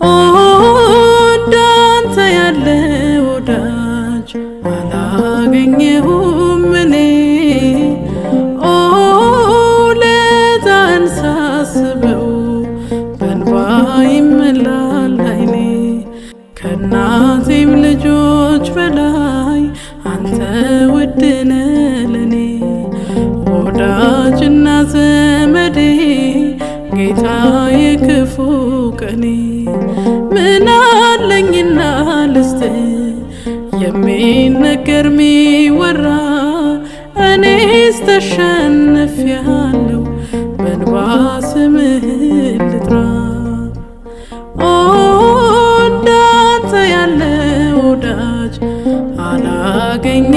ኦ እንዳንተ ያለ ወዳጅ አላገኘሁም እኔ። ኦ ውለታህን ሳስበው በእንባ ይሞላል ዓይኔ። ከእናቴም ልጆች በላይ አንተ ውድ ነህ ለኔ። ወዳጅና ዘመዴ ጌታዬ ክፉ ቀኔ። ምን አለኝና ልስጥህ የሚነገር ሚወራ? እኔስ ተሸንፌአለሁ በእንባ ስምህን ልጥራ። ኦ እንዳንተ ያለ ወዳጅ አላገኘ